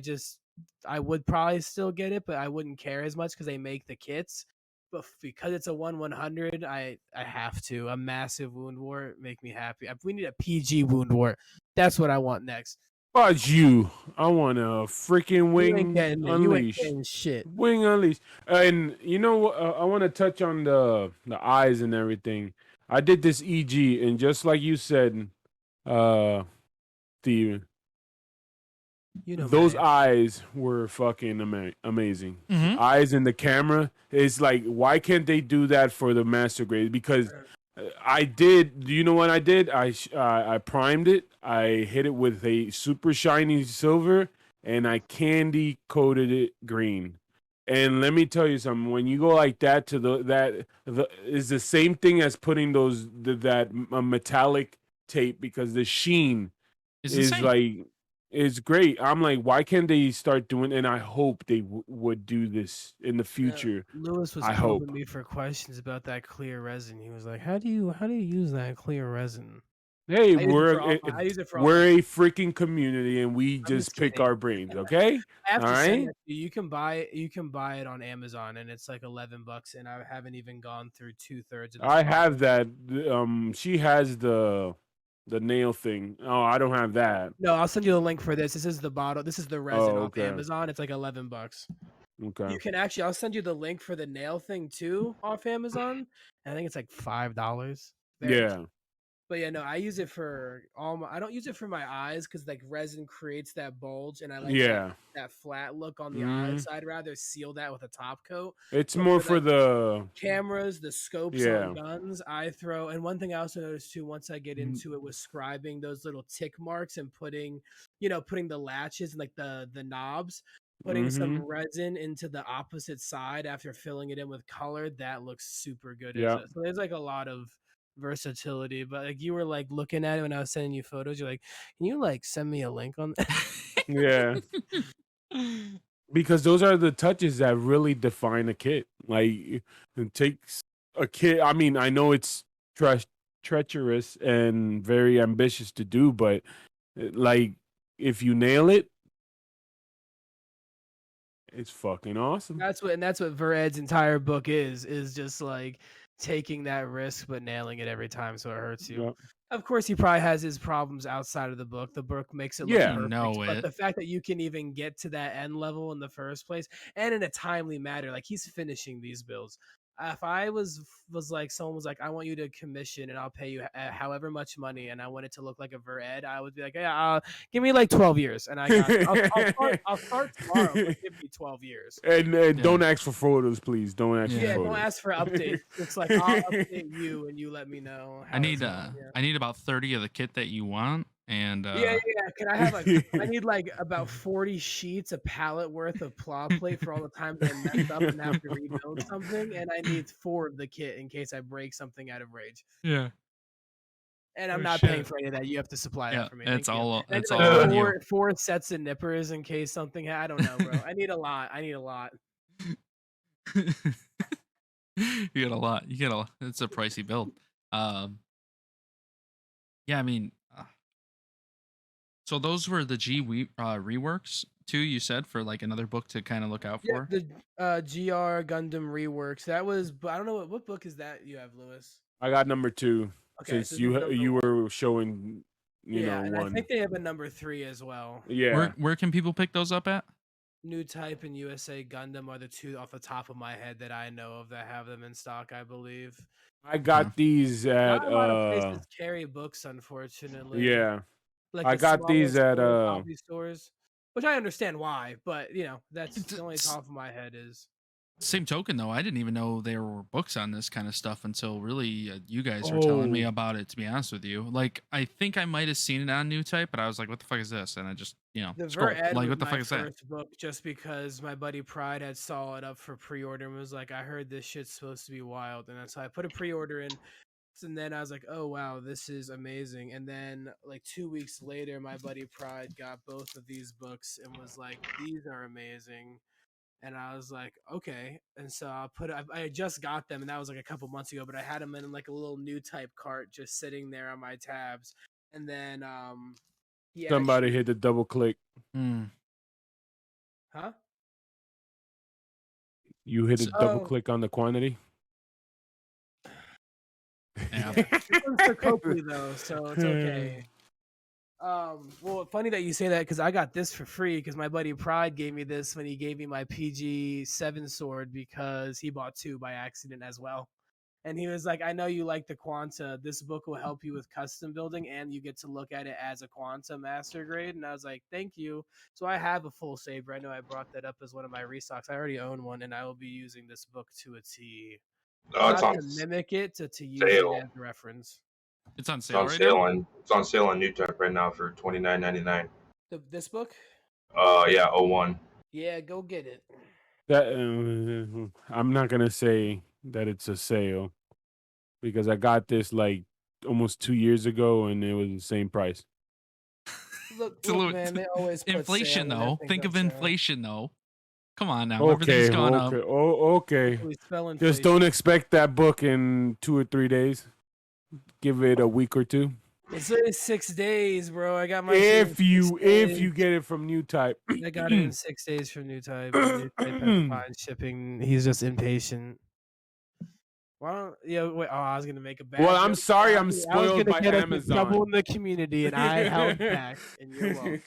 would probably still get it, but I wouldn't care as much because they make the kits. But because it's a 1/100, I have to. A massive wound wart make me happy. We need a PG wound wart. That's what I want next. About you, I want a freaking You ain't wing getting it. You ain't unleashed. getting shit. Wing unleashed. And you know what? I want to touch on the eyes and everything. I did this EG, and just like you said, Steven, You know those man. eyes were fucking amazing. Mhm. Eyes in the camera is like, why can't they do that for the master grade? Because I did. Do you know what I did? I primed it. I hit it with a super shiny silver, and I candy coated it green. And let me tell you something. When you go like that to the is the same thing as putting that metallic tape, because the sheen It's is insane. like is great. I'm like, why can't they start doing? And I hope they would do this in the future. Lewis was I probing hope. me for questions about that clear resin. He was like, "How do you use that clear resin?" Hey, I use it for all we're my- a freaking community, and we I'm just just pick kidding. our brains. Okay, I have all to send right. that to you. You can buy it on Amazon, and it's like $11, and I haven't even gone through 2/3 of the I have process. that. She has the nail thing. Oh, I don't have that. No, I'll send you the link for this. This is the bottle. This is the resin off okay. Amazon. It's like $11. Okay. You can actually. I'll send you the link for the nail thing too off Amazon. I think it's like $5. Very Yeah. But yeah, no, I use it for all my. I don't use it for my eyes because like resin creates that bulge, and I like Yeah. that flat look on the eyes. Mhm. So I'd rather seal that with a top coat. It's But more for, for like, the cameras, the scopes Yeah. on guns, I throw. And one thing I also noticed too, once I get Mm. into it, was scribing those little tick marks and putting the latches and like the knobs. Putting some Mhm. resin into the opposite side after filling it in with color, that looks super good. Yeah. So there's like a lot of versatility, but like you were like looking at it when I was sending you photos, you're like, can you like send me a link on that? Yeah. Because those are the touches that really define a kit. Like, it takes a kit. I mean, I know it's treacherous and very ambitious to do, but like, if you nail it, it's fucking awesome. That's what Ver.Ed's entire book is just like taking that risk but nailing it every time so it hurts you. Yep. Of course, he probably has his problems outside of the book. The book makes it look Yeah. perfect, know but it. the fact that you can even get to that end level in the first place and in a timely manner, like he's finishing these builds. If I was like someone was like, I want you to commission and I'll pay you however much money, and I want it to look like a Ver.Ed, I would be like, yeah, give me like 12 years, and I got. I'll start tomorrow, but give me 12 years. And don't ask for photos, please. Don't ask for Yeah, photos. don't ask for updates. It's like I'll update you and you let me know. I need about 30 of the kit that you want, and Yeah. Can I have I need like about 40 sheets, a pallet worth of plow plate for all the times I messed up and have to rebuild something, and I need 4 of the kit in case I break something out of rage. yeah, And I'm Oh, not paying shit. for any of that. You have to supply yeah, that for me. it's Thank you. all And I it's need, all like, on you. 4 sets of nippers in case something. I don't know, bro. I need a lot. You get a lot. You get a. It's a pricey build. Yeah, I mean, So those were the reworks too. You said for like another book to kind of look out Yeah, for. the GR Gundam reworks. That was, but I don't know what book is that you have, Lewis. I got number 2 Okay, since so this is number you 1. were showing, Yeah, and I one. think they have a number 3 as well. Yeah. Where can people pick those up at? New Type and USA Gundam are the 2 off the top of my head that I know of that have them in stock, I believe. I got these at Not a lot of places carry books, unfortunately. yeah. Like I the got these smaller at stores, hobby stores, which I understand why, but that's It's- the only top of my head is. Same token, though, I didn't even know there were books on this kind of stuff until really you guys were telling me about it. To be honest with you, like I think I might have seen it on New Type, but I was like, "What the fuck is this?" And I just, The scrolled. Ver.Ed Like, was what the my fuck is that? first book, just because my buddy Pride had saw it up for pre-order and was like, "I heard this shit's supposed to be wild," and so I put a pre-order in. And then I was like, "Oh wow, this is amazing!" And then like 2 weeks later, my buddy Pride got both of these books and was like, "These are amazing." And I was like, "Okay." And so I just got them, and that was like a couple months ago. But I had them in like a little New Type cart, just sitting there on my tabs. And then somebody hit the double click. Huh? You hit a double Oh. click on the quantity. Yeah. This one's for Copley though, so it's okay. Well, funny that you say that because I got this for free because my buddy Pride gave me this when he gave me my PG-7 sword because he bought 2 by accident as well. And he was like, "I know you like the Quanta. This book will help you with custom building, and you get to look at it as a Quanta master grade." And I was like, "Thank you." So I have a full saber. I know I brought that up as one of my restocks. I already own one, and I will be using this book to a T. It's Not on to mimic it, to use sale. it as a reference. It's on It's sale on right sale now. on New Type right now for $29.99. This book? Yeah, 01. Yeah, go get it. That I'm not gonna say that it's a sale because I got this like almost 2 years ago and it was the same price. Look, Look, man, they always put inflation sale when though. everything's Think on of sale. inflation though. Come on now, Okay, everything's gone up. okay. We spell Just inflation. don't expect that book in 2 or 3 days. Give it a week or 2. It's only 6 days, bro. I got my If shit in 6 you days. get it from New Type. I got it in 6 days from New Type. New Type has fine shipping. He's just impatient. Why don't wait? Oh, I was gonna make a bad. Well, I'm joke. sorry, I I'm was spoiled gonna by get us in Amazon. trouble in the community, and I held back. And you're welcome.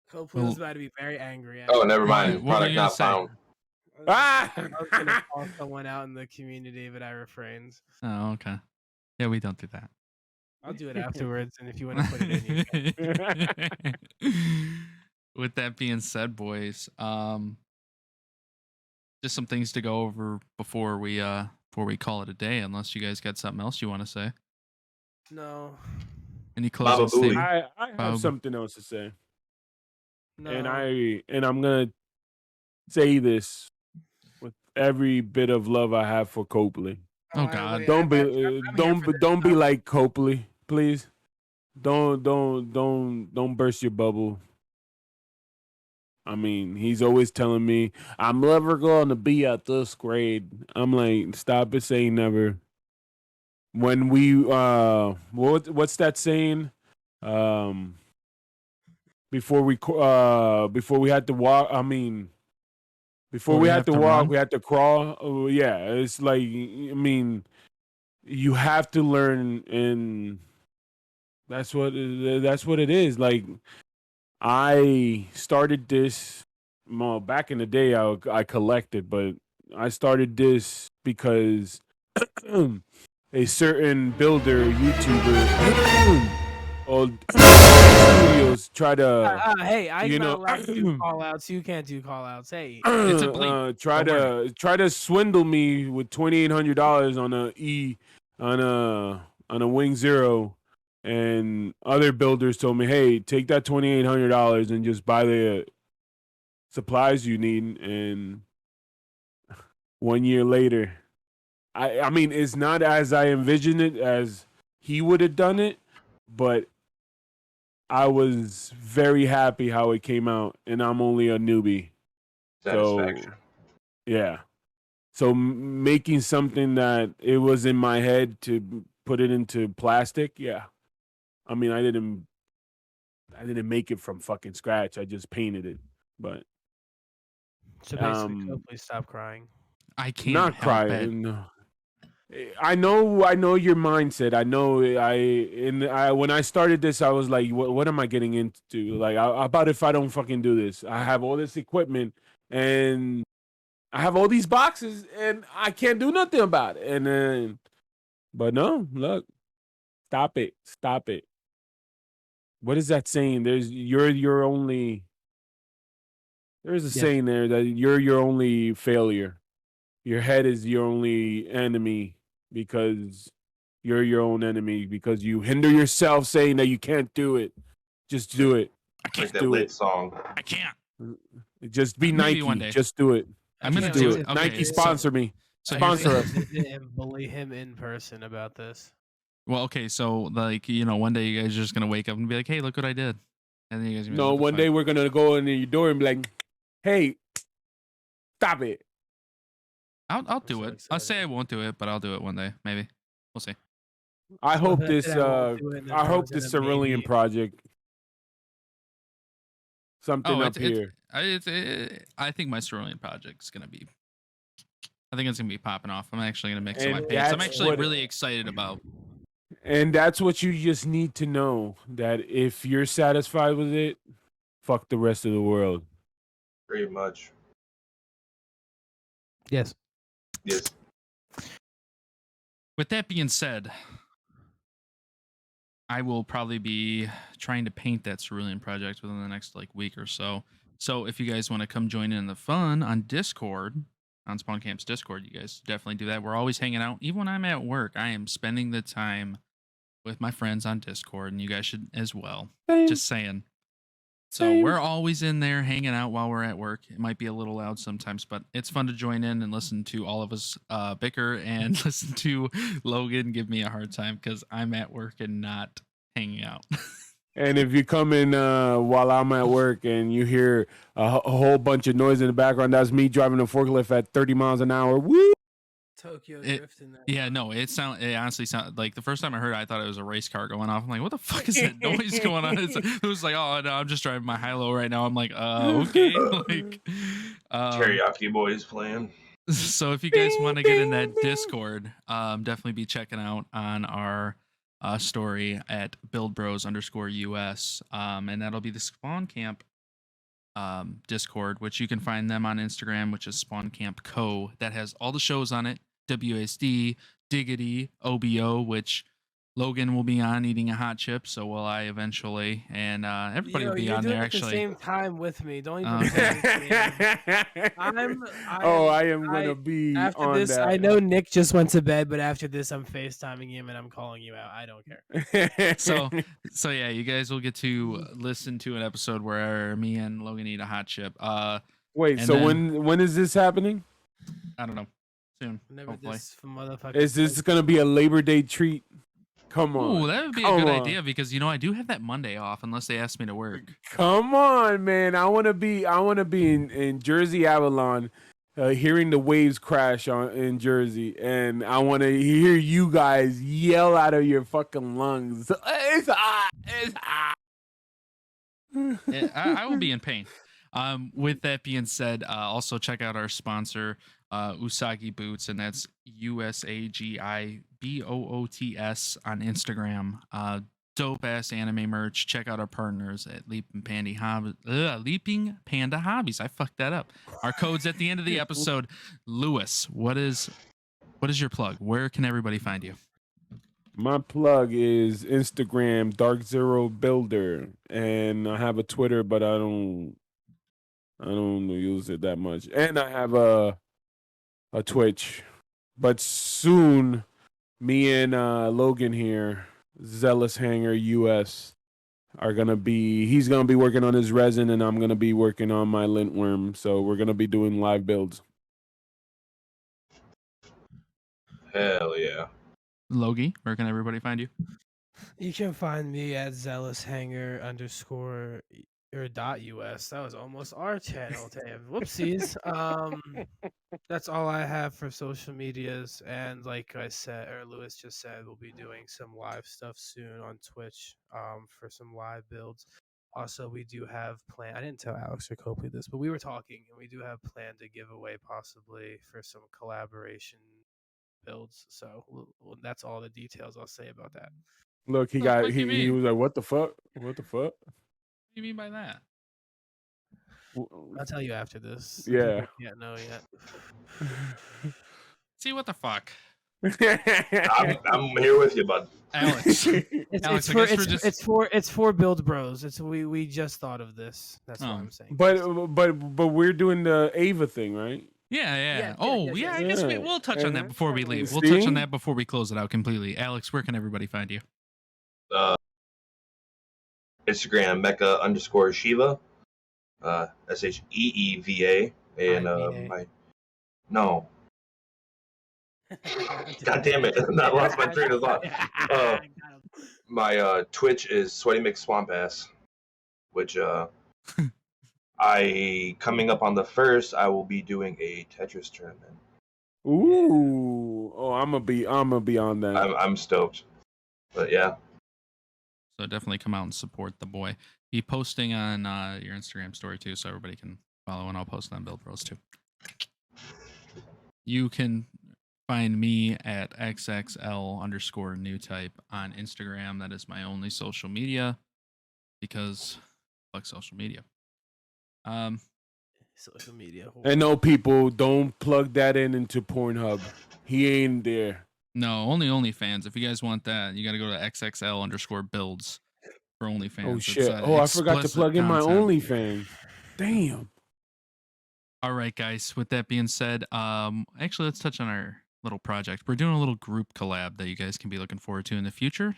Copeland was about to be very angry. Oh, never mind. What were Product you gonna not say? found. Ah! I was gonna call someone out in the community, but I refrained. Oh, okay. Yeah, we don't do that. I'll do it afterwards, and if you want to put it in, you can. With that being said, boys, just some things to go over before we call it a day. Unless you guys got something else you want to say. No. Any closing Baba Booey. statement? I have something else to say. No. And I'm gonna say this with every bit of love I have for Copley. Oh, God. Don't be like Copley, please. Don't burst your bubble. I mean, he's always telling me I'm never going to be at this grade. I'm like, stop it saying never. When we what's that saying? Before we had to walk. I mean, before we had to walk, run? we had to crawl. Oh, yeah, it's like, I mean, you have to learn, and that's what it is. Like, I started this. Well, back in the day, I collected, but I started this because a certain builder YouTuber or studios try to. Hey, I'm you not know, allowed to do call outs. You can't do call outs. Hey. It's a bleep. Try to swindle me with $2,800 on a Wing Zero, and other builders told me, "Hey, take that $2,800 and just buy the supplies you need." And 1 year later, I mean, it's not as I envisioned it as he would have done it, but I was very happy how it came out, and I'm only a newbie. Satisfaction. So, yeah. So making something that it was in my head to put it into plastic, yeah. I mean, I didn't I didn't make it from fucking scratch. I just painted it. But So basically, please stop crying. I can't not help it. crying. No. I know your mindset. I know when I started this, I was like, what am I getting into? Like, how about if I don't fucking do this? I have all this equipment and I have all these boxes and I can't do nothing about it. And then, but no, look, stop it. What is that saying? There's your only. There's a saying there that you're your only failure. Your head is your only enemy because you're your own enemy because you hinder yourself saying that you can't do it. Just do it. I can't Like that do lit it. song. I can't. Just be Maybe Nike. one day. Just do it. I'm gonna Just do do it. it. Okay, Nike so- sponsor me. So Sponsor here's- us. And bully him in person about this. Well, okay, so like one day you guys are just gonna wake up and be like, "Hey, look what I did," and then you guys are gonna be No, like, one day we're gonna go in your door and be like, "Hey, stop it." I'll do so it. I'll say excited. I won't do it, but I'll do it one day, maybe. We'll see. I So hope that this. I won't do it, and I hope then this maybe- Cerulean project. Something up here. I think my Cerulean project's gonna be. I think it's gonna be popping off. I'm actually gonna mix some And my paints. I'm that's actually what- really excited about. And that's what you just need to know, that if you're satisfied with it, fuck the rest of the world. Pretty much. Yes. Yes. With that being said, I will probably be trying to paint that Cerulean project within the next week or so. So if you guys want to come join in the fun on Discord, on Spawn Camp's Discord, you guys definitely do that. We're always hanging out. Even when I'm at work, I am spending the time with my friends on Discord, and you guys should as well. Just saying. So Same. we're always in there hanging out while we're at work. It might be a little loud sometimes, but it's fun to join in and listen to all of us bicker and listen to Logan give me a hard time because I'm at work and not hanging out. And if you come in while I'm at work and you hear a whole bunch of noise in the background, that's me driving a forklift at 30 miles an hour. Woo! Tokyo It- Drift in that. Yeah, no, it honestly sounded like the first time I heard it, I thought it was a race car going off. I'm like, what the fuck is that noise going on? It was like, oh no, I'm just driving my high-low right now. I'm like, okay. Teriyaki Boys playing. So if you guys want to get in that Discord, definitely be checking out on our story at buildbros_US. And that'll be the Spawn Camp Discord, which you can find them on Instagram, which is Spawn Camp Co. That has all the shows on it. WSD, DIGGITY, OBO, which Logan will be on eating a hot chip, so will I eventually, and everybody will be you're on doing there it at the actually. same time with me. Don't even. Okay. I am gonna be After on this, that. I know Nick just went to bed, but after this, I'm FaceTiming him and I'm calling you out. I don't care. So yeah, you guys will get to listen to an episode where me and Logan eat a hot chip. Wait, and so then- when is this happening? I don't know, soon, Whenever hopefully. this motherfucker. Is this gonna be a Labor Day treat? Come on. Ooh, that would be a Come good on. idea because I do have that Monday off unless they ask me to work. Come on, man. I wanna be in Jersey Avalon, hearing the waves crash in Jersey, and I wanna hear you guys yell out of your fucking lungs. It's hot. It's hot. I will be in pain. With that being said, also check out our sponsor, Usagi Boots, and that's USAGIBOOTS on Instagram. Dope ass anime merch. Check out our partners at Leaping Panda Hobbies. I fucked that up. Our code's at the end of the episode. Lewis, what is your plug? Where can everybody find you? My plug is Instagram, Dark Zero Builder, and I have a Twitter, but I don't use it that much. And I have a Twitch, but soon, me and Logan here, Zealous Hanger US, he's gonna be working on his resin, and I'm gonna be working on my lintworm. So we're gonna be doing live builds. Hell yeah. Logie, where can everybody find you? You can find me at zealoushanger_ or .us. That was almost our channel. Damn. Whoopsies. That's all I have for social medias. And like I said, or Lewis just said, we'll be doing some live stuff soon on Twitch. For some live builds. Also, we do have plan. I didn't tell Alex or Copley this, but we were talking, and we do have plan to give away possibly for some collaboration builds. So that's all the details I'll say about that. Look, he What the got fuck you he mean? was like, what the fuck? What the fuck? What do you mean by that? I'll tell you after this. Yeah. People can't know yet. See, what the fuck? I'm here with you, bud. Alex. It's, Alex, it's, I for, guess we're it's, just- it's for Build Bros. It's we just thought of this. That's what Oh. I'm saying. but we're doing the Ava thing, right? Yeah. Yeah, I guess yeah. we'll touch on that before we leave. We'll See? touch on that before we close it out completely. Alex, where can everybody find you? Instagram Mecha_Shiva, SHEEVA, and IVA. God damn it! I lost my train of thought. My Twitch is Sweaty McSwampass, which I coming up on the 1st. I will be doing a Tetris tournament. Ooh. Oh, I'm gonna be on that. I'm stoked, but yeah. So definitely come out and support the boy. Be posting on your Instagram story too, so everybody can follow, and I'll post on Build Bros too. You can find me at XXL_newtype on Instagram. That is my only social media because fuck social media. Social media. And no, people, don't plug that into Pornhub. He ain't there. No, only OnlyFans. If you guys want that, you got to go to XXL_builds for OnlyFans. Oh It's, shit! I forgot to explicit plug in my content. OnlyFans. Damn. All right, guys. With that being said, actually, let's touch on our little project. We're doing a little group collab that you guys can be looking forward to in the future.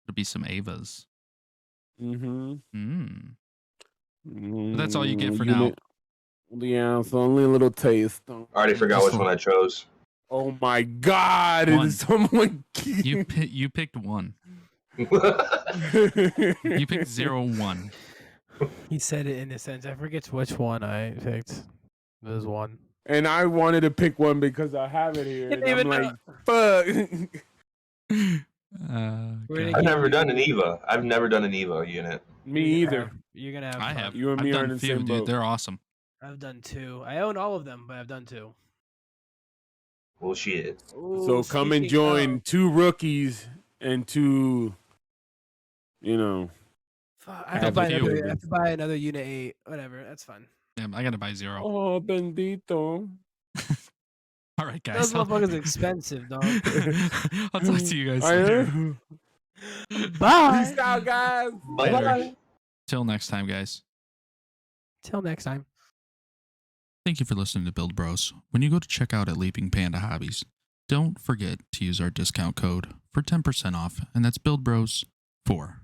It'll be some Avas. Mm-hmm. But that's all you get for now. Yeah, it's only a little taste. I already forgot which one I chose. Oh my god! One. Is someone You picked one. You picked 01. He said it in a sense. I forget which one I picked. There's one. And I wanted to pick one because I have it here. And I'm even like, fuck. I've never done an Eva. I've never done an Eva unit. Me either. You're gonna have. I fun. have. You and me I've are done in the few, same dude. boat. They're awesome. I've done 2. I own all of them, but I've done 2. Well, shit. So come and join 2 rookies and 2, you know. I have, to buy few. another, I have to buy another Unit 8. Whatever. That's fine. Yeah, I got to buy 0. Oh, bendito. All right, guys. Those motherfuckers expensive, dog. I'll talk to you guys I later. am. Bye. Peace out, guys. Later. Till next time, guys. Till next time. Thank you for listening to Build Bros. When you go to check out at Leaping Panda Hobbies, don't forget to use our discount code for 10% off, and that's Build Bros 4.